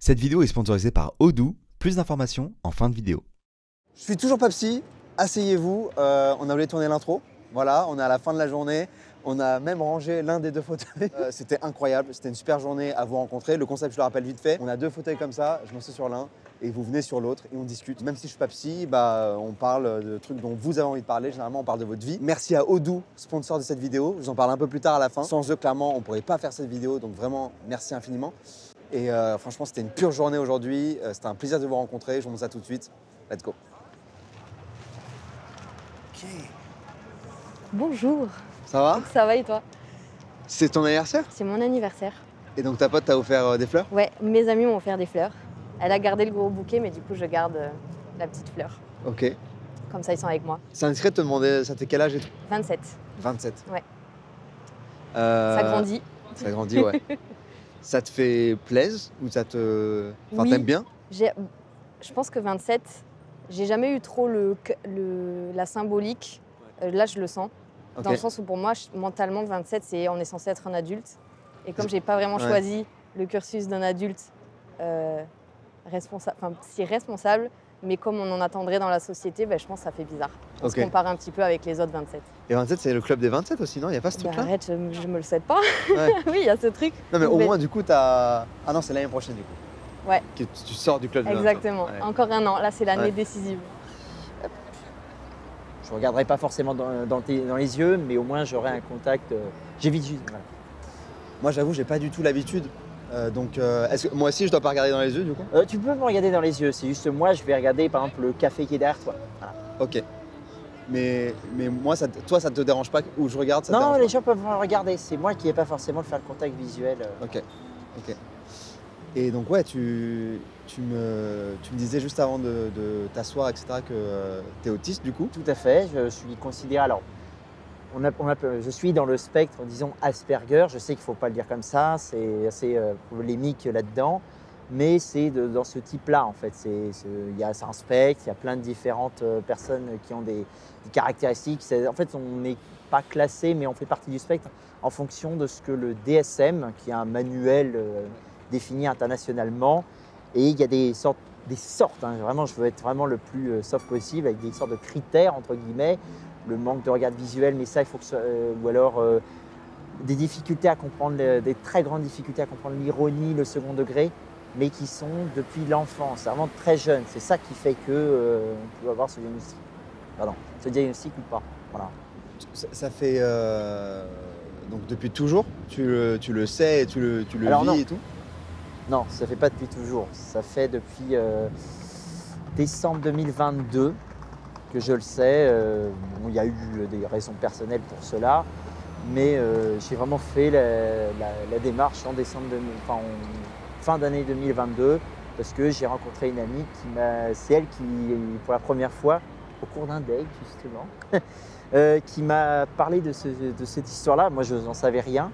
Cette vidéo est sponsorisée par Odoo. Plus d'informations en fin de vidéo. Je suis toujours pas psy, asseyez-vous, on a voulu tourner l'intro. Voilà, on est à la fin de la journée. On a même rangé l'un des deux fauteuils. C'était incroyable, c'était une super journée à vous rencontrer. Le concept, je le rappelle vite fait, on a deux fauteuils comme ça, je m'assieds sur l'un et vous venez sur l'autre et on discute. Même si je suis pas psy, on parle de trucs dont vous avez envie de parler. Généralement, on parle de votre vie. Merci à Odoo, sponsor de cette vidéo. Je vous en parle un peu plus tard à la fin. Sans eux, clairement, on pourrait pas faire cette vidéo. Donc vraiment, merci infiniment. Et franchement, c'était une pure journée aujourd'hui. C'était un plaisir de vous rencontrer. Je vous montre ça tout de suite. Let's go. Ok. Bonjour. Ça va? Ça va et toi? C'est ton anniversaire? C'est mon anniversaire. Et donc ta pote t'a offert des fleurs? Ouais, mes amis m'ont offert des fleurs. Elle a gardé le gros bouquet, mais du coup, je garde la petite fleur. Ok. Comme ça, ils sont avec moi. C'est indiscret de te demander, ça fait quel âge et tout? 27. 27. Ouais. Ça grandit. Ça grandit, ouais. Ça te fait plaisir ou ça te... Enfin, Oui. t'aimes bien? Je pense que 27, j'ai jamais eu trop la symbolique. Là, je le sens. Okay. Dans le sens où pour moi, mentalement, 27, on est censé être un adulte. Et comme j'ai pas vraiment choisi le cursus d'un adulte responsable, mais comme on en attendrait dans la société, je pense que ça fait bizarre. On se compare un petit peu avec les autres 27. Et 27, c'est le club des 27 aussi, non? Il n'y a pas ce truc-là? Arrête, je me le souhaite pas. Ouais. Oui, il y a ce truc. Non, mais au moins, du coup, t'as... Ah non, c'est l'année prochaine, du coup. Ouais. Que tu sors du club des 27. Exactement. Ouais. Encore un an. Là, c'est l'année décisive. Je ne regarderai pas forcément dans les yeux, mais au moins, j'aurai un contact. J'évite juste. Voilà. Moi, j'avoue, j'ai pas du tout l'habitude. Est-ce que moi aussi, je dois pas regarder dans les yeux, du coup? Tu peux me regarder dans les yeux. C'est juste moi, je vais regarder, par exemple, le café qui est derrière toi. Voilà. Ok. Mais moi, toi, ça te dérange pas où je regarde? Ça non, te les gens peuvent me regarder. C'est moi qui n'ai pas forcément de faire le contact visuel. Ok. Et donc, ouais, tu me disais juste avant de t'asseoir, etc., que tu es autiste, du coup? Tout à fait. Je suis considéré. Alors, je suis dans le spectre, disons, Asperger. Je sais qu'il ne faut pas le dire comme ça. C'est assez polémique là-dedans. Mais c'est dans ce type-là, en fait. C'est un spectre, il y a plein de différentes personnes qui ont des caractéristiques. En fait, on n'est pas classé, mais on fait partie du spectre en fonction de ce que le DSM, qui est un manuel défini internationalement, et il y a des sortes, hein, vraiment, je veux être vraiment le plus soft possible, avec des sortes de critères, entre guillemets, le manque de regard visuel, mais ça, il faut que ou alors des difficultés à comprendre, des très grandes difficultés à comprendre l'ironie, le second degré, mais qui sont depuis l'enfance, vraiment très jeunes. C'est ça qui fait que on peut avoir ce diagnostic. Pardon, ce diagnostic ou pas. Voilà. Ça fait donc depuis toujours, tu le sais, tu le Alors, vis non. et tout? Non, ça ne fait pas depuis toujours. Ça fait depuis décembre 2022 que je le sais. Il y a eu des raisons personnelles pour cela, mais j'ai vraiment fait la démarche en fin d'année 2022 parce que j'ai rencontré une amie c'est elle qui, pour la première fois, au cours d'un date justement, qui m'a parlé de cette histoire-là. Moi, je n'en savais rien.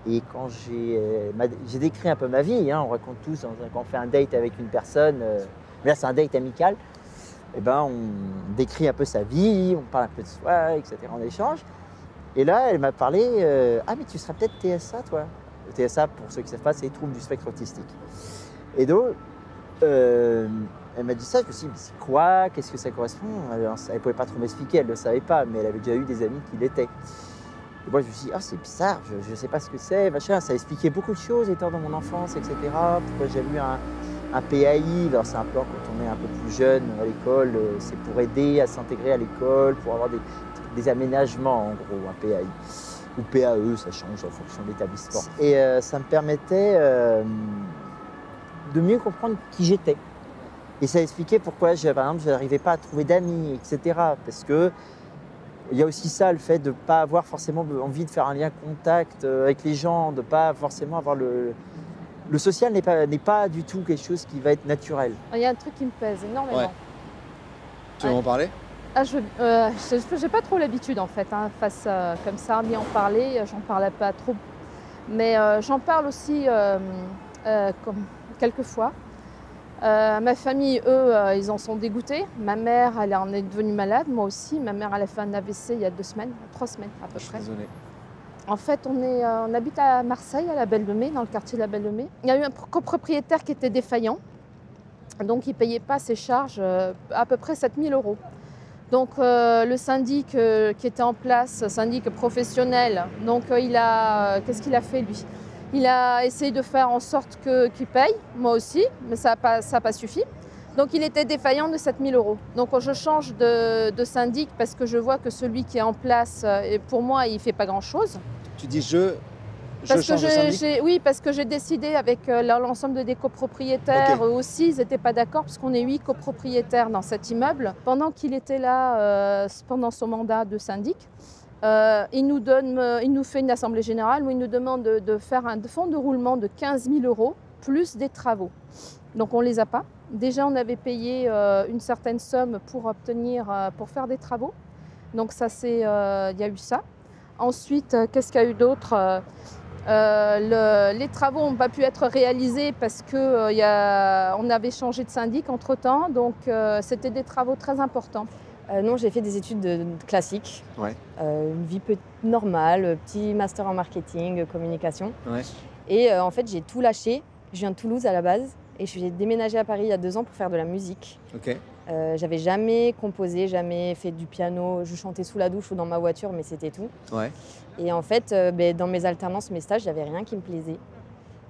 Et quand j'ai décrit un peu ma vie, hein, on raconte tous quand on fait un date avec une personne, mais là c'est un date amical, on décrit un peu sa vie, on parle un peu de soi, etc. en échange. Et là, elle m'a parlé, ah mais tu seras peut-être TSA toi. Le TSA, pour ceux qui ne savent pas, c'est les troubles du spectre autistique. Et donc, elle m'a dit ça, je me suis dit, mais c'est quoi? Qu'est-ce que ça correspond? Elle ne pouvait pas trop m'expliquer, elle ne le savait pas, mais elle avait déjà eu des amis qui l'étaient. Et moi, je me suis dit, ah, c'est bizarre, je ne sais pas ce que c'est, machin. Ça expliquait beaucoup de choses étant dans mon enfance, etc. Pourquoi j'ai eu un PAI. Alors, c'est un plan quand on est un peu plus jeune à l'école, c'est pour aider à s'intégrer à l'école, pour avoir des aménagements, en gros, un PAI. Ou PAE, ça change en fonction de l'établissement. Et ça me permettait de mieux comprendre qui j'étais. Et ça expliquait pourquoi, par exemple, je n'arrivais pas à trouver d'amis, etc. Parce que il y a aussi ça, le fait de ne pas avoir forcément envie de faire un lien contact avec les gens, de ne pas forcément avoir le social n'est pas du tout quelque chose qui va être naturel. Il y a un truc qui me pèse énormément. Ouais. Tu veux en parler? Je n'ai pas trop l'habitude en fait, hein, face comme ça, ni en parler, j'en parlais pas trop. Mais j'en parle aussi comme quelquefois. Ma famille, eux, ils en sont dégoûtés. Ma mère, elle en est devenue malade, moi aussi. Ma mère, elle a fait un AVC il y a 3 semaines à peu près. Désolé. En fait, on habite à Marseille, à la Belle de Mai, dans le quartier de la Belle de Mai. Il y a eu un copropriétaire qui était défaillant, donc il ne payait pas ses charges, à peu près 7 000 €. Donc le syndic qui était en place, syndic professionnel, donc qu'est-ce qu'il a fait lui? Il a essayé de faire en sorte qu'il paye, moi aussi, mais ça n'a pas suffi. Donc il était défaillant de 7 000 €. Donc je change de syndic parce que je vois que celui qui est en place, et pour moi, il ne fait pas grand-chose. Tu dis je Parce change de syndic. oui, parce que j'ai décidé avec l'ensemble des copropriétaires, eux aussi, ils n'étaient pas d'accord parce qu'on est 8 copropriétaires dans cet immeuble. Pendant qu'il était là, pendant son mandat de syndic, il nous fait une assemblée générale où il nous demande de faire un fonds de roulement de 15 000 € plus des travaux. Donc on ne les a pas. Déjà, on avait payé une certaine somme pour faire des travaux. Donc ça, il y a eu ça. Ensuite, qu'est-ce qu'il y a eu d'autre? Les travaux n'ont pas pu être réalisés parce qu'on avait changé de syndic entre-temps. Donc c'était des travaux très importants. Non, j'ai fait des études classiques. Ouais. Une vie normale, petit master en marketing, communication. Ouais. Et en fait, j'ai tout lâché. Je viens de Toulouse à la base. Et je suis déménagée à Paris il y a 2 ans pour faire de la musique. Ok. J'avais jamais composé, jamais fait du piano. Je chantais sous la douche ou dans ma voiture, mais c'était tout. Ouais. Et en fait, dans mes alternances, mes stages, il n'y avait rien qui me plaisait.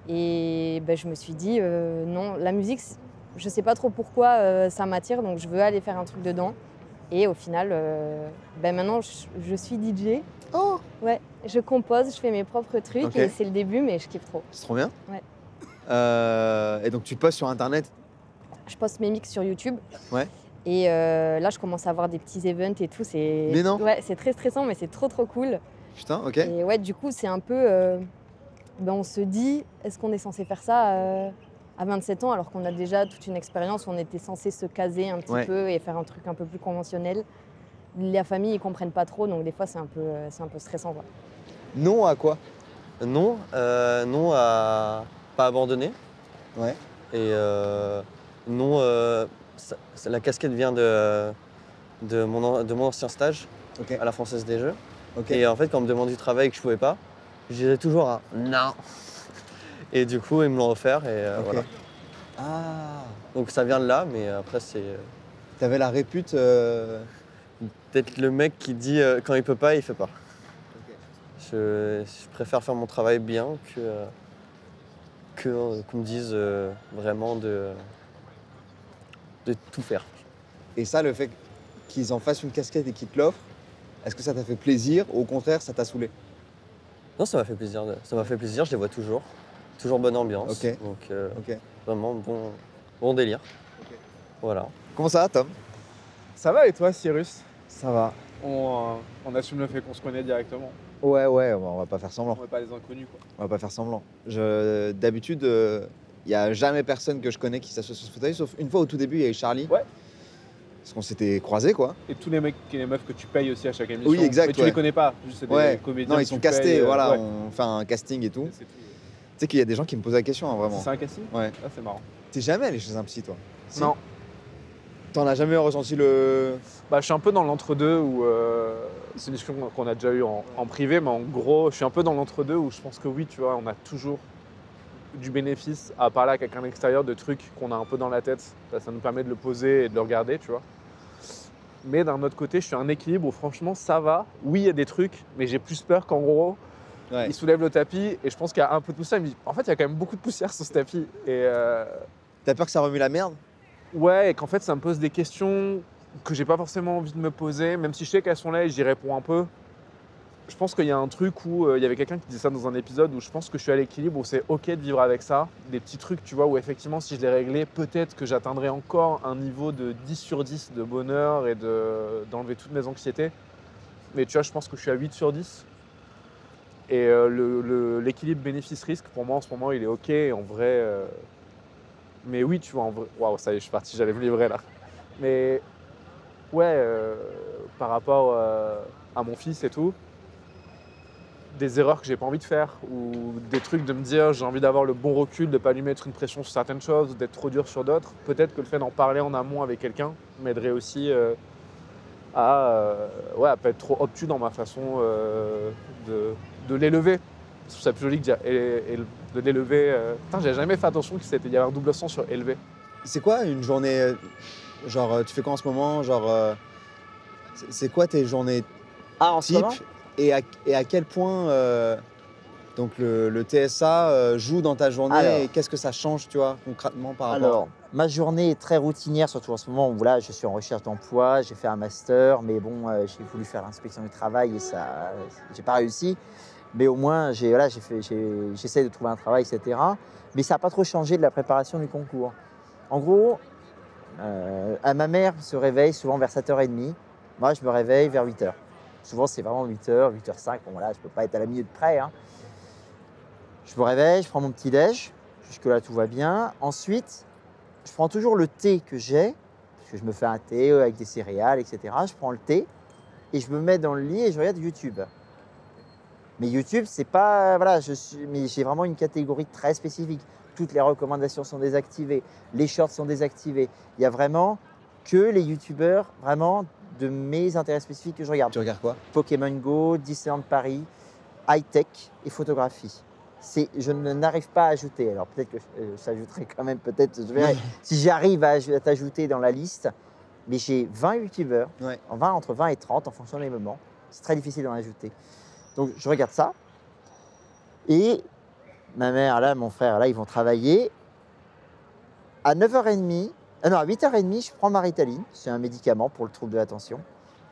Et je me suis dit, non, la musique, je ne sais pas trop pourquoi ça m'attire, donc je veux aller faire un truc dedans. Et au final, maintenant, je suis DJ. Oh! Ouais, je compose, je fais mes propres trucs. Ok. Et c'est le début, mais je kiffe trop. C'est trop bien. Ouais. Et donc tu postes sur internet? Je poste mes mix sur YouTube. Ouais. Et là, je commence à avoir des petits events et tout. Mais non. Ouais, c'est très stressant, mais c'est trop cool. Putain, ok. Et ouais, du coup, c'est un peu... on se dit, est-ce qu'on est censé faire ça à 27 ans alors qu'on a déjà toute une expérience où on était censé se caser un petit peu et faire un truc un peu plus conventionnel. La famille, ils comprennent pas trop, donc des fois, c'est un peu stressant, quoi. Non à quoi? Non, non à pas abandonner. Ouais. Et non, la casquette vient de mon ancien stage Ok. à la Française des Jeux. Ok. Et en fait, quand on me demande du travail et que je pouvais pas, je disais toujours un non. Et du coup, ils me l'ont offert et Ok. voilà. Ah. Donc ça vient de là, mais après, c'est T'avais la répute. peut-être le mec qui dit quand il peut pas, il fait pas. Je préfère faire mon travail bien qu'on me dise vraiment de tout faire. Et ça, le fait qu'ils en fassent une casquette et qu'ils te l'offrent, est-ce que ça t'a fait plaisir ou au contraire, ça t'a saoulé? Non, ça m'a fait plaisir. Ça m'a fait plaisir, je les vois toujours. Toujours bonne ambiance. Ok. Donc Ok. vraiment bon délire. Voilà. Comment ça va, Tom? Ça va et toi, Cyrus? Ça va. On assume le fait qu'on se connaît directement. Ouais, on va pas faire semblant. On n'est pas des inconnus, quoi. On va pas faire semblant. D'habitude, il n'y a jamais personne que je connais qui s'associe sur ce fauteuil, sauf une fois au tout début, il y a eu Charlie. Ouais. Parce qu'on s'était croisés, quoi. Et tous les mecs et les meufs que tu payes aussi à chaque émission. Oui, exact, Mais tu ouais. les connais pas, juste c'est Ouais. des comédiens. Non, ils que sont tu castés, payes, voilà, ouais. on fait un casting et tout. Et c'est tout. Tu sais qu'il y a des gens qui me posent la question, hein, vraiment. C'est un casting? Ouais. Ah, c'est marrant. T'es jamais allé chez un psy, toi? Si. Non. T'en as jamais ressenti le... Bah, je suis un peu dans l'entre-deux où. C'est une discussion qu'on a déjà eue en privé, mais en gros, je suis un peu dans l'entre-deux où je pense que oui, tu vois, on a toujours du bénéfice à parler à quelqu'un d'extérieur de trucs qu'on a un peu dans la tête. Ça nous permet de le poser et de le regarder, tu vois. Mais d'un autre côté, je suis à un équilibre où franchement, ça va. Oui, il y a des trucs, mais j'ai plus peur qu'en gros, Ouais. il soulève le tapis et je pense qu'il y a un peu de poussière. Il me dit, en fait, il y a quand même beaucoup de poussière sur ce tapis. Et T'as peur que ça remue la merde? ouais, et qu'en fait, ça me pose des questions que j'ai pas forcément envie de me poser, même si je sais qu'elles sont là et j'y réponds un peu. Je pense qu'il y a un truc où il y avait quelqu'un qui disait ça dans un épisode où je pense que je suis à l'équilibre, où c'est ok de vivre avec ça. Des petits trucs, tu vois, où effectivement, si je les réglais, peut-être que j'atteindrais encore un niveau de 10 sur 10 de bonheur et d'enlever toutes mes anxiétés. Mais tu vois, je pense que je suis à 8 sur 10. Et l'équilibre bénéfice-risque, pour moi, en ce moment, il est ok. En vrai. Mais oui, tu vois, en vrai. Waouh, ça y est, je suis parti, j'allais me livrer là. Mais ouais, par rapport à mon fils et tout, des erreurs que j'ai pas envie de faire ou des trucs de me dire j'ai envie d'avoir le bon recul, de pas lui mettre une pression sur certaines choses ou d'être trop dur sur d'autres. Peut-être que le fait d'en parler en amont avec quelqu'un m'aiderait aussi à pas être trop obtus dans ma façon de l'élever. Je trouve ça plus joli que dire de l'élever. Putain, j'avais jamais fait attention qu'il y avait un double sens sur élever. C'est quoi une journée, genre tu fais quoi en ce moment, genre c'est quoi tes journées En ce type moment, et à quel point donc le TSA joue dans ta journée Alors. et qu'est-ce que ça change, tu vois, concrètement par rapport Alors, ma journée est très routinière, surtout en ce moment où là, je suis en recherche d'emploi, j'ai fait un master, mais bon, j'ai voulu faire l'inspection du travail et ça, j'ai pas réussi. Mais au moins, j'essaie de trouver un travail, etc. Mais ça n'a pas trop changé de la préparation du concours. En gros, ma mère se réveille souvent vers 7h30. Moi, je me réveille vers 8h. Souvent, c'est vraiment 8h, 8h05. Bon, voilà, je ne peux pas être à la minute près. Hein. Je me réveille, je prends mon petit-déj. Jusque-là, tout va bien. Ensuite, je prends toujours le thé que j'ai, parce que je me fais un thé avec des céréales, etc. Je prends le thé et je me mets dans le lit et je regarde YouTube. Mais YouTube, c'est pas... Voilà, mais j'ai vraiment une catégorie très spécifique. Toutes les recommandations sont désactivées, les shorts sont désactivés. Il y a vraiment que les YouTubeurs vraiment de mes intérêts spécifiques que je regarde. Tu regardes quoi? Pokémon Go, Disneyland Paris, high-tech et photographie. Je n'arrive pas à ajouter. Alors peut-être que j'ajouterai quand même, peut-être, je verrai si j'arrive à t'ajouter dans la liste. Mais j'ai 20 youtubeurs, Ouais. entre 20 et 30 en fonction des moments. C'est très difficile d'en ajouter. Donc je regarde ça. Et ma mère, là, mon frère, là, ils vont travailler. À 9h30, à 8h30, je prends ma Ritaline. C'est un médicament pour le trouble de l'attention.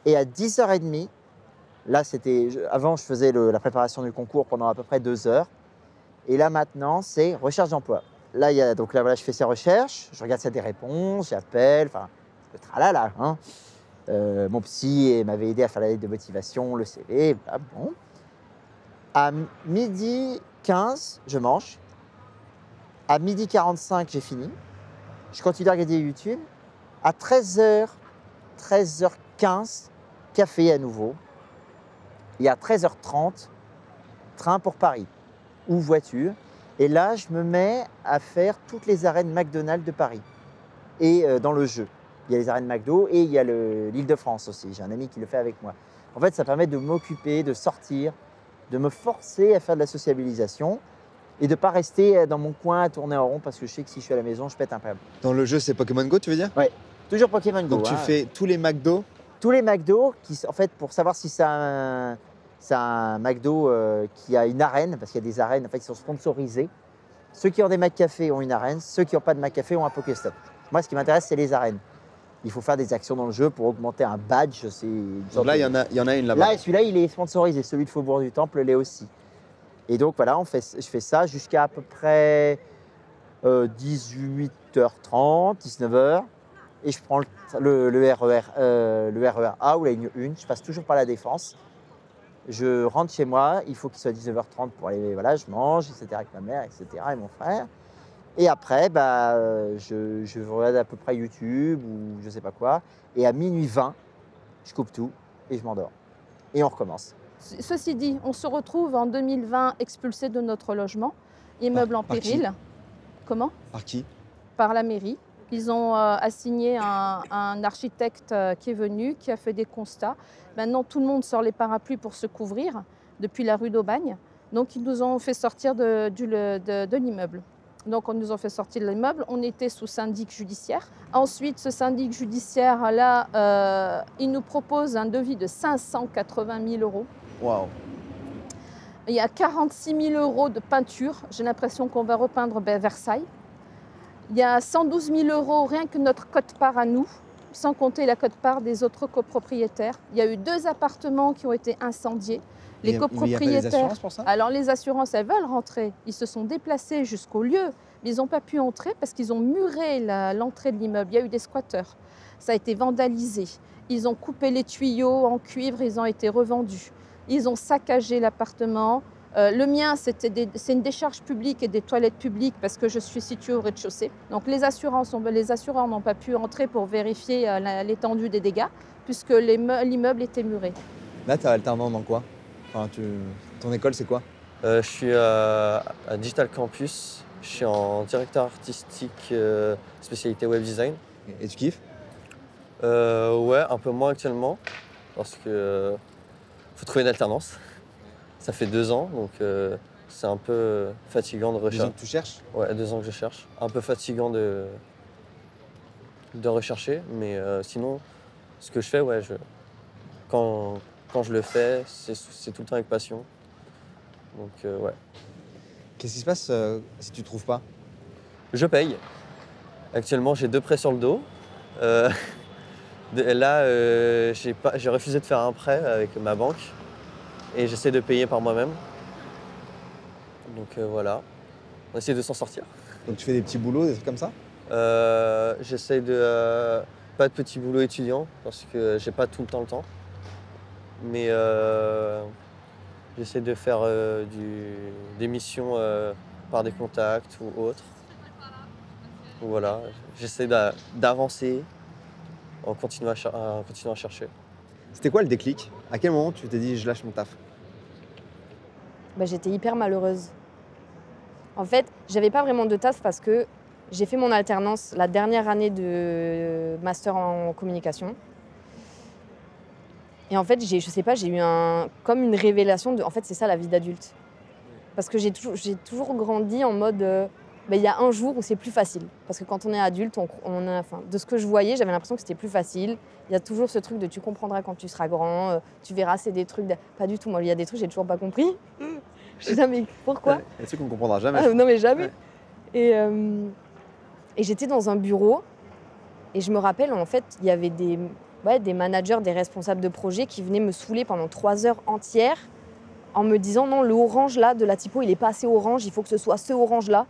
Et à 10h30, là, avant, je faisais la préparation du concours pendant à peu près 2 heures. Et là, maintenant, c'est recherche d'emploi. Là, donc là, voilà, je fais ces recherches, je regarde s'il y a des réponses, j'appelle, enfin, le tralala. Hein. Mon psy m'avait aidé à faire la lettre de motivation, le CV, voilà, bon. À 12h15, je mange. À 12h45, j'ai fini. Je continue à regarder YouTube. À 13h, 13h15, café à nouveau. Et à 13h30, train pour Paris ou voiture. Et là, je me mets à faire toutes les arènes McDonald's de Paris. Et dans le jeu, il y a les arènes McDo et il y a l'Île-de-France aussi. J'ai un ami qui le fait avec moi. En fait, ça permet de m'occuper, de sortir, de me forcer à faire de la sociabilisation et de ne pas rester dans mon coin à tourner en rond parce que je sais que si je suis à la maison, je pète un câble. Dans le jeu, c'est Pokémon Go, tu veux dire? Ouais, toujours Pokémon Go. Donc tu fais tous les McDo? Tous les McDo, en fait, pour savoir si c'est un McDo qui a une arène, parce qu'il y a des arènes, en fait, qui sont sponsorisées. Ceux qui ont des McCafé ont une arène, ceux qui n'ont pas de McCafé ont un Pokéstop. Moi, ce qui m'intéresse, c'est les arènes. Il faut faire des actions dans le jeu pour augmenter un badge. Donc là, il y en a une là-bas. Là, celui-là, il est sponsorisé. Celui de Faubourg du Temple l'est aussi. Et donc, voilà, je fais ça jusqu'à à peu près 18h30, 19h. Et je prends le RER A ou la ligne 1. Je passe toujours par la Défense. Je rentre chez moi. Il faut qu'il soit 19h30 pour aller. Voilà, je mange, etc. avec ma mère, etc. et mon frère. Et après, je regarde à peu près YouTube ou je sais pas quoi. Et à minuit 20, je coupe tout et je m'endors. Et on recommence. Ceci dit, on se retrouve en 2020 expulsés de notre logement, immeuble en Par qui? péril. Comment? Par qui? Par la mairie. Ils ont assigné un architecte qui est venu, qui a fait des constats. Maintenant, tout le monde sort les parapluies pour se couvrir depuis la rue d'Aubagne. Donc, ils nous ont fait sortir de l'immeuble. Donc, on nous a fait sortir de l'immeuble. On était sous syndic judiciaire. Ensuite, ce syndic judiciaire-là, il nous propose un devis de 580 000 euros. Waouh. Il y a 46 000 euros de peinture. J'ai l'impression qu'on va repeindre Versailles. Il y a 112 000 euros rien que notre quote-part à nous, sans compter la quote-part des autres copropriétaires. Il y a eu 2 appartements qui ont été incendiés. Les copropriétaires. Il y a pas des assurances pour ça? Alors les assurances, elles veulent rentrer. Ils se sont déplacés jusqu'au lieu, mais ils n'ont pas pu entrer parce qu'ils ont muré l'entrée de l'immeuble. Il y a eu des squatteurs. Ça a été vandalisé. Ils ont coupé les tuyaux en cuivre, ils ont été revendus. Ils ont saccagé l'appartement. Le mien, c'est une décharge publique et des toilettes publiques parce que je suis située au rez-de-chaussée. Donc les assureurs n'ont pas pu entrer pour vérifier l'étendue des dégâts puisque l'immeuble était muré. Là, tu es alternant dans quoi? Enfin, ton école, c'est quoi? Je suis à Digital Campus. Je suis en directeur artistique spécialité web design. Et tu kiffes? Ouais, un peu moins actuellement parce que faut trouver une alternance. Ça fait 2 ans, donc c'est un peu fatigant de 2 ans rechercher. que tu cherches? Ouais, 2 ans que je cherche. Un peu fatigant de rechercher, mais sinon, ce que je fais, ouais, quand je le fais, c'est tout le temps avec passion. Donc, ouais. Qu'est-ce qui se passe si tu trouves pas? Je paye. Actuellement, j'ai 2 prêts sur le dos. Là, j'ai refusé de faire un prêt avec ma banque et j'essaie de payer par moi-même. Donc voilà, on essaie de s'en sortir. Donc tu fais des petits boulots, des trucs comme ça? J'essaie de pas de petits boulots étudiants parce que j'ai pas tout le temps. Mais j'essaie de faire des missions par des contacts ou autres. Voilà, j'essaie d'avancer en continuant à chercher. C'était quoi le déclic? À quel moment tu t'es dit je lâche mon taf? Bah, j'étais hyper malheureuse. En fait, j'avais pas vraiment de taf parce que j'ai fait mon alternance la dernière année de master en communication. Et en fait, je sais pas, j'ai eu comme une révélation de, en fait, c'est ça la vie d'adulte. Parce que j'ai toujours grandi en mode, il y a un jour où c'est plus facile. Parce que quand on est adulte, de ce que je voyais, j'avais l'impression que c'était plus facile. Il y a toujours ce truc de tu comprendras quand tu seras grand, tu verras, c'est des trucs. Pas du tout, moi, il y a des trucs, j'ai toujours pas compris. Je sais pas, mais pourquoi? Il y a des trucs qu'on comprendra jamais. Non, mais jamais. Ouais. Et j'étais dans un bureau et je me rappelle, en fait, il y avait des managers, des responsables de projet qui venaient me saouler pendant 3 heures entières en me disant non, le orange là de la typo, il n'est pas assez orange, il faut que ce soit ce orange là.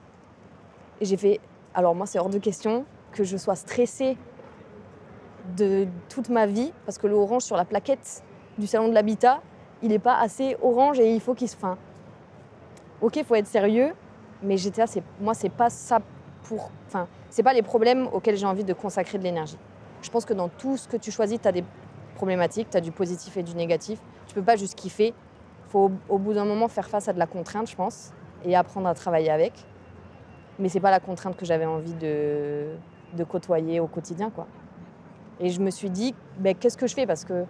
Et j'ai fait, alors moi, c'est hors de question que je sois stressée de toute ma vie parce que le orange sur la plaquette du salon de l'habitat, il n'est pas assez orange et il faut qu'il se... Enfin, ok, il faut être sérieux, mais j'étais là, moi, c'est pas ça pour... Enfin, c'est pas les problèmes auxquels j'ai envie de consacrer de l'énergie. Je pense que dans tout ce que tu choisis, tu as des problématiques, tu as du positif et du négatif. Tu peux pas juste kiffer. Il faut au bout d'un moment faire face à de la contrainte, je pense, et apprendre à travailler avec. Mais c'est pas la contrainte que j'avais envie de côtoyer au quotidien, quoi. Et je me suis dit, qu'est-ce que je fais? Parce que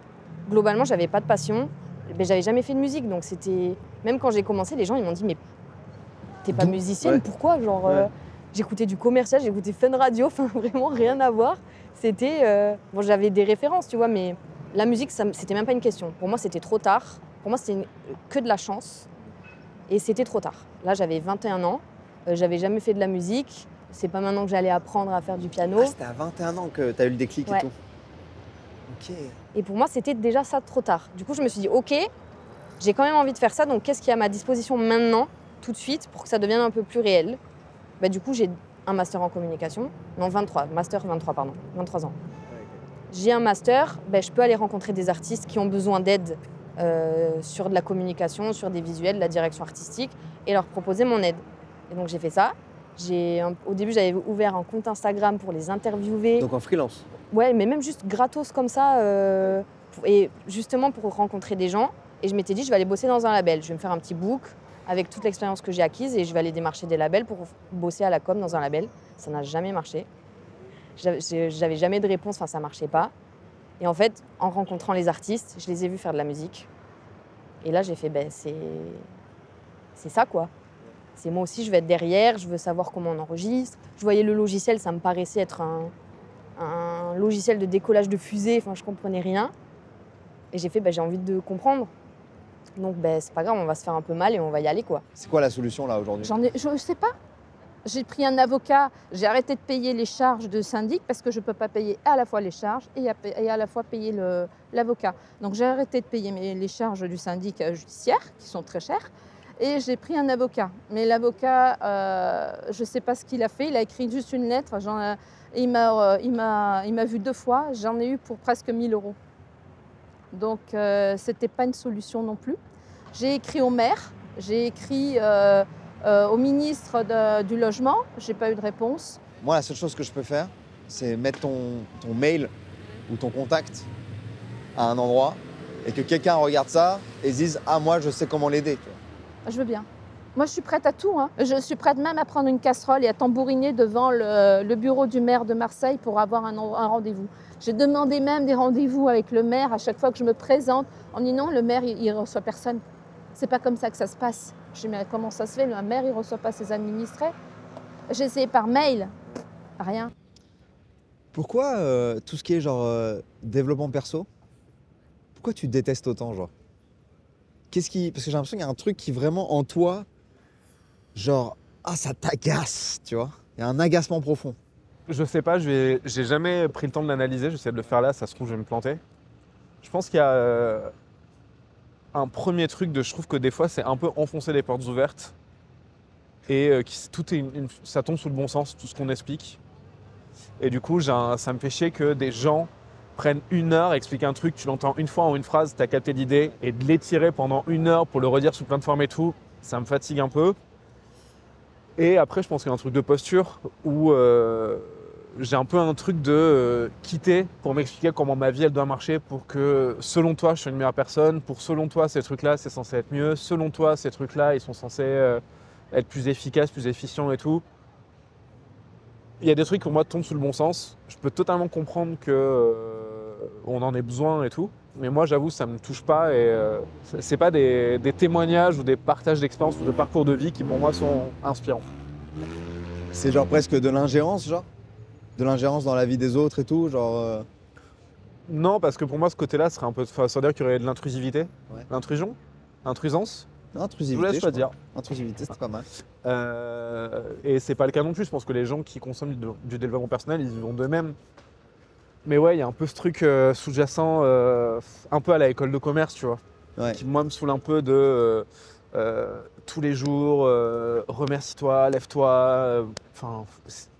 globalement, j'avais pas de passion. J'avais jamais fait de musique, donc c'était... Même quand j'ai commencé, les gens ils m'ont dit, mais t'es pas musicienne, ouais. Pourquoi? Genre, Ouais. j'écoutais du commercial, j'écoutais Fun Radio, enfin vraiment rien à voir. C'était... Bon, j'avais des références, tu vois, mais la musique, c'était même pas une question. Pour moi, c'était trop tard. Pour moi, c'était que de la chance. Et c'était trop tard. Là, j'avais 21 ans. J'avais jamais fait de la musique. C'est pas maintenant que j'allais apprendre à faire du piano. Ah, c'était à 21 ans que tu as eu le déclic Ouais. et tout. Ok. Et pour moi, c'était déjà ça trop tard. Du coup, je me suis dit, ok, j'ai quand même envie de faire ça. Donc, qu'est-ce qui est à ma disposition maintenant, tout de suite, pour que ça devienne un peu plus réel? Du coup, j'ai un master en communication. Non, 23 ans. J'ai un master, je peux aller rencontrer des artistes qui ont besoin d'aide sur de la communication, sur des visuels, de la direction artistique, et leur proposer mon aide. Et donc, j'ai fait ça. Au début, j'avais ouvert un compte Instagram pour les interviewer. Donc en freelance? Ouais, mais même juste gratos comme ça, et justement pour rencontrer des gens. Et je m'étais dit, je vais aller bosser dans un label. Je vais me faire un petit book avec toute l'expérience que j'ai acquise et je vais aller démarcher des labels pour bosser à la com dans un label. Ça n'a jamais marché. J'avais jamais de réponse, enfin ça marchait pas. Et en fait, en rencontrant les artistes, je les ai vus faire de la musique. Et là, j'ai fait, c'est ça quoi. C'est moi aussi, je vais être derrière, je veux savoir comment on enregistre. Je voyais le logiciel, ça me paraissait être un logiciel de décollage de fusée, enfin je comprenais rien. Et j'ai fait, j'ai envie de comprendre. Donc c'est pas grave, on va se faire un peu mal et on va y aller quoi. C'est quoi la solution là aujourd'hui? Je sais pas. J'ai pris un avocat, j'ai arrêté de payer les charges de syndic parce que je ne peux pas payer à la fois les charges et à la fois payer l'avocat. Donc j'ai arrêté de payer les charges du syndic judiciaire, qui sont très chères, et j'ai pris un avocat. Mais l'avocat, je ne sais pas ce qu'il a fait, il a écrit juste une lettre, il m'a vu 2 fois, j'en ai eu pour presque 1 000 €. Donc ce n'était pas une solution non plus. J'ai écrit au maire, j'ai écrit... au ministre du Logement, je n'ai pas eu de réponse. Moi, la seule chose que je peux faire, c'est mettre ton mail ou ton contact à un endroit et que quelqu'un regarde ça et se dise « Ah, moi, je sais comment l'aider. » Je veux bien. Moi, je suis prête à tout. Je suis prête même à prendre une casserole et à tambouriner devant le bureau du maire de Marseille pour avoir un rendez-vous. J'ai demandé même des rendez-vous avec le maire à chaque fois que je me présente. On me dit non, le maire, il ne reçoit personne. c'est pas comme ça que ça se passe. Je dis, mais comment ça se fait? Le maire, il reçoit pas ses administrés. J'ai essayé par mail, rien. Pourquoi tout ce qui est genre développement perso, pourquoi tu détestes autant genre? Qu'est-ce qui... Parce que j'ai l'impression qu'il y a un truc qui vraiment en toi, genre, ah ça t'agace, tu vois? Il y a un agacement profond. Je sais pas, j'ai jamais pris le temps de l'analyser, j'essaie de le faire là, ça se trouve je vais me planter. Je pense qu'il y a un premier truc je trouve que des fois c'est un peu enfoncer les portes ouvertes et ça tombe sous le bon sens, tout ce qu'on explique. Et du coup ça me fait chier que des gens prennent 1 heure, expliquent un truc, tu l'entends une fois en une phrase, t'as capté l'idée, et de l'étirer pendant 1 heure pour le redire sous plein de formes et tout, ça me fatigue un peu. Et après je pense qu'il y a un truc de posture où j'ai un peu un truc de quitter pour m'expliquer comment ma vie elle doit marcher pour que selon toi je suis une meilleure personne, pour selon toi ces trucs-là c'est censé être mieux, selon toi ces trucs-là ils sont censés être plus efficaces, plus efficients et tout. Il y a des trucs qui pour moi tombent sous le bon sens. Je peux totalement comprendre que on en ait besoin et tout, mais moi j'avoue ça me touche pas et c'est pas des témoignages ou des partages d'expériences ou de parcours de vie qui pour moi sont inspirants. C'est genre presque de l'ingérence, genre? De l'ingérence dans la vie des autres et tout, genre... Non, parce que pour moi, ce côté-là serait un peu... Enfin, ça veut dire qu'il y aurait de l'intrusivité. Ouais. L'intrusion. Intrusance. Intrusivité, Je vous laisse choisir. Intrusivité, c'est pas mal. Et c'est pas le cas non plus. Je pense que les gens qui consomment du développement personnel, ils y vont d'eux-mêmes. Mais ouais, il y a un peu ce truc sous-jacent, un peu à la école de commerce, tu vois. Ouais. Qui, moi, me saoule un peu de... tous les jours, remercie-toi, lève-toi.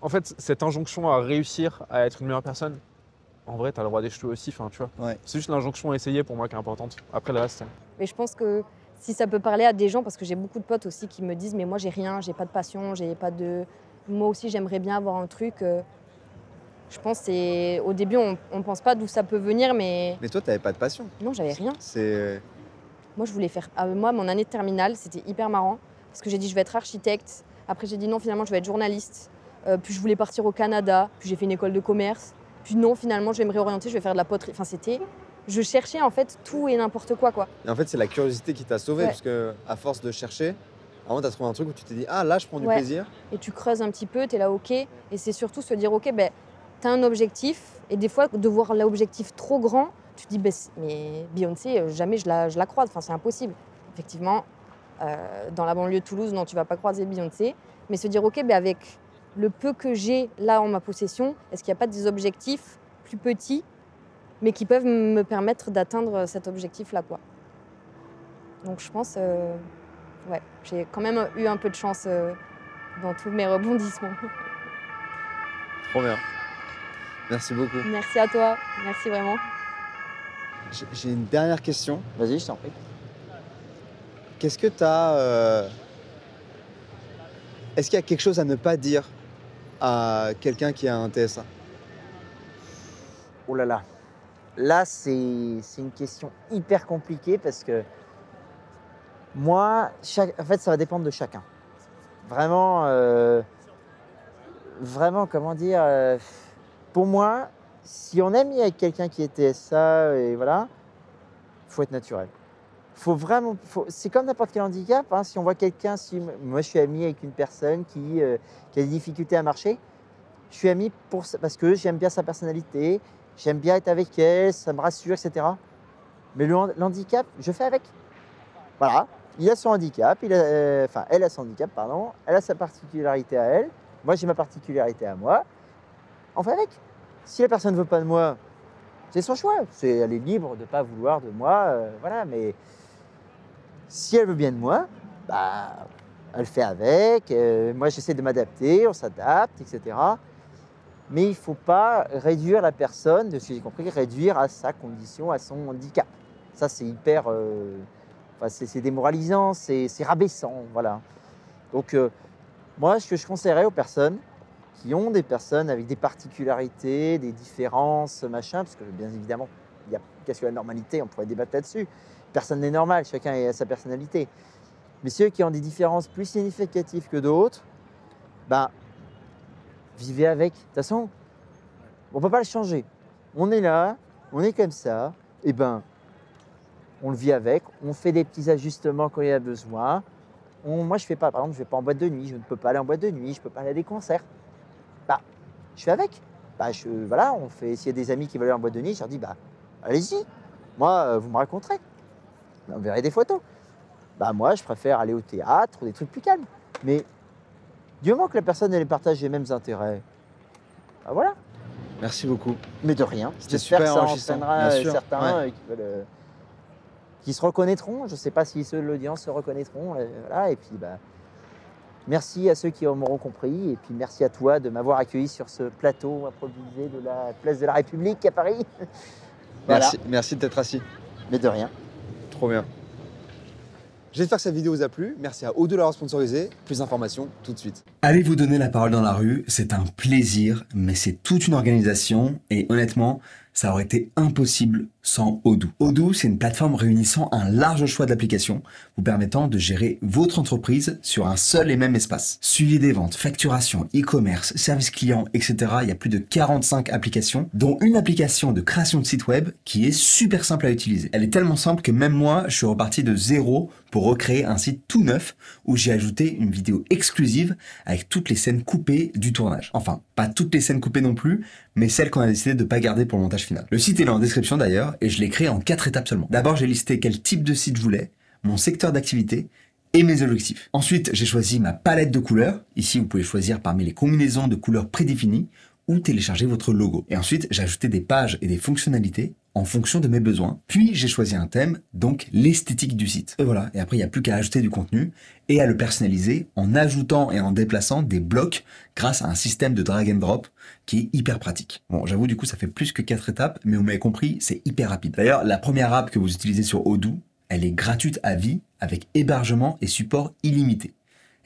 En fait, cette injonction à réussir à être une meilleure personne, en vrai, t'as le droit d'échouer aussi, tu vois. Ouais. C'est juste l'injonction à essayer pour moi qui est importante. Après le reste, Mais je pense que si ça peut parler à des gens, parce que j'ai beaucoup de potes aussi qui me disent mais moi j'ai rien, j'ai pas de passion, j'ai pas de... Moi aussi j'aimerais bien avoir un truc. Je pense que au début on pense pas d'où ça peut venir, mais Mais toi, t'avais pas de passion. non j'avais rien. C'est... Moi, je voulais faire. Moi, mon année de terminale, c'était hyper marrant parce que j'ai dit je vais être architecte. Après, j'ai dit non, finalement, je vais être journaliste. Puis je voulais partir au Canada. Puis j'ai fait une école de commerce. Puis non, finalement, je vais me réorienter, je vais faire de la poterie. Enfin, c'était. Je cherchais en fait tout et n'importe quoi. Et en fait, c'est la curiosité qui t'a sauvé, Ouais. parce que à force de chercher, à un moment, t'as trouvé un truc où tu t'es dit, ah là, je prends du Ouais. plaisir. Et tu creuses un petit peu, tu es là, ok. Et c'est surtout se dire, ok, ben, tu as un objectif. Et des fois, de voir l'objectif trop grand, tu te dis, ben, mais Beyoncé, jamais je la croise. Enfin, c'est impossible. Effectivement, dans la banlieue de Toulouse, non, tu vas pas croiser Beyoncé. Mais se dire, ok, ben, avec le peu que j'ai là en ma possession, est-ce qu'il n'y a pas des objectifs plus petits, mais qui peuvent me permettre d'atteindre cet objectif-là, quoi. Donc je pense, ouais, j'ai quand même eu un peu de chance dans tous mes rebondissements. Trop bien. Merci beaucoup. Merci à toi, merci vraiment. J'ai une dernière question. Vas-y, je t'en prie. Qu'est-ce que t'as... Est-ce qu'il y a quelque chose à ne pas dire à quelqu'un qui a un TSA? Oh là là. Là, c'est une question hyper compliquée parce que moi, en fait, ça va dépendre de chacun. Vraiment, comment dire, pour moi, si on est ami avec quelqu'un qui est TSA, et voilà, faut être naturel. C'est comme n'importe quel handicap. Hein, si on voit quelqu'un, moi je suis ami avec une personne qui a des difficultés à marcher, je suis ami parce que j'aime bien sa personnalité, j'aime bien être avec elle, ça me rassure, etc. Mais l'handicap, je fais avec. Voilà, il a son handicap, elle a son handicap, pardon, elle a sa particularité à elle, moi j'ai ma particularité à moi, on fait avec. Si la personne ne veut pas de moi, c'est son choix, elle est libre de ne pas vouloir de moi, voilà, mais si elle veut bien de moi, bah, elle fait avec, moi j'essaie de m'adapter, on s'adapte, etc. Mais il ne faut pas réduire la personne, de ce que j'ai compris, réduire à sa condition, à son handicap. Ça, c'est hyper... c'est démoralisant, c'est rabaissant, voilà. Donc, moi, ce que je conseillerais aux personnes qui ont des personnes avec des particularités, des différences, machin, parce que bien évidemment, il y a qu'est-ce que la normalité, on pourrait débattre là-dessus. Personne n'est normal, chacun a sa personnalité. Mais ceux qui ont des différences plus significatives que d'autres, ben, vivez avec. De toute façon, on ne peut pas le changer. On est là, on est comme ça, et ben, on le vit avec, on fait des petits ajustements quand il y a besoin. Moi, je fais pas, par exemple, je vais pas en boîte de nuit, je ne peux pas aller en boîte de nuit, je peux pas aller à des concerts. Bah, je fais avec. Bah, voilà, s'il y a des amis qui veulent aller en boîte de nuit, je leur dis, bah, allez-y. Moi, vous me raconterez. On verrait des photos. Bah, moi, je préfère aller au théâtre ou des trucs plus calmes. Mais du moment que la personne, elle partage les mêmes intérêts, bah voilà. Merci beaucoup. Mais de rien. C'était J'espère que super ça enrichissant, entraînera bien sûr. certains Ouais. qui se reconnaîtront. Je ne sais pas si ceux de l'audience se reconnaîtront. Voilà. Et puis, bah, merci à ceux qui m'auront compris. Et puis, merci à toi de m'avoir accueilli sur ce plateau improvisé de la place de la République à Paris. Voilà. Merci de t'être assis. Mais de rien. Trop bien. J'espère que cette vidéo vous a plu. Merci à O2 de l'avoir sponsorisé. Plus d'informations tout de suite. Allez vous donner la parole dans la rue, c'est un plaisir, mais c'est toute une organisation et honnêtement, ça aurait été impossible sans Odoo. Odoo, c'est une plateforme réunissant un large choix d'applications vous permettant de gérer votre entreprise sur un seul et même espace. Suivi des ventes, facturation, e-commerce, service client, etc. Il y a plus de 45 applications, dont une application de création de site web qui est super simple à utiliser. Elle est tellement simple que même moi, je suis reparti de zéro pour recréer un site tout neuf où j'ai ajouté une vidéo exclusive avec toutes les scènes coupées du tournage. Enfin, pas toutes les scènes coupées non plus, mais celles qu'on a décidé de pas garder pour le montage final. Le site est là en description d'ailleurs, et je l'ai créé en 4 étapes seulement. D'abord, j'ai listé quel type de site je voulais, mon secteur d'activité et mes objectifs. Ensuite, j'ai choisi ma palette de couleurs. Ici, vous pouvez choisir parmi les combinaisons de couleurs prédéfinies ou télécharger votre logo. Et ensuite, j'ai ajouté des pages et des fonctionnalités en fonction de mes besoins. Puis, j'ai choisi un thème, donc l'esthétique du site. Et voilà. Et après, il n'y a plus qu'à ajouter du contenu et à le personnaliser en ajoutant et en déplaçant des blocs grâce à un système de drag and drop qui est hyper pratique. Bon, j'avoue, du coup, ça fait plus que 4 étapes, mais vous m'avez compris, c'est hyper rapide. D'ailleurs, la première app que vous utilisez sur Odoo, elle est gratuite à vie avec hébergement et support illimité.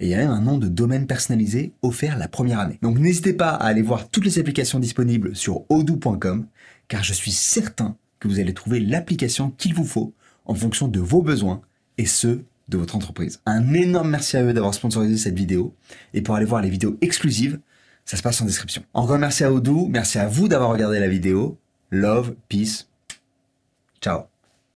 Et il y a même un nom de domaine personnalisé offert la première année. Donc n'hésitez pas à aller voir toutes les applications disponibles sur odoo.com car je suis certain que vous allez trouver l'application qu'il vous faut en fonction de vos besoins et ceux de votre entreprise. Un énorme merci à eux d'avoir sponsorisé cette vidéo et pour aller voir les vidéos exclusives, ça se passe en description. Encore merci à Odoo, merci à vous d'avoir regardé la vidéo. Love, peace, ciao.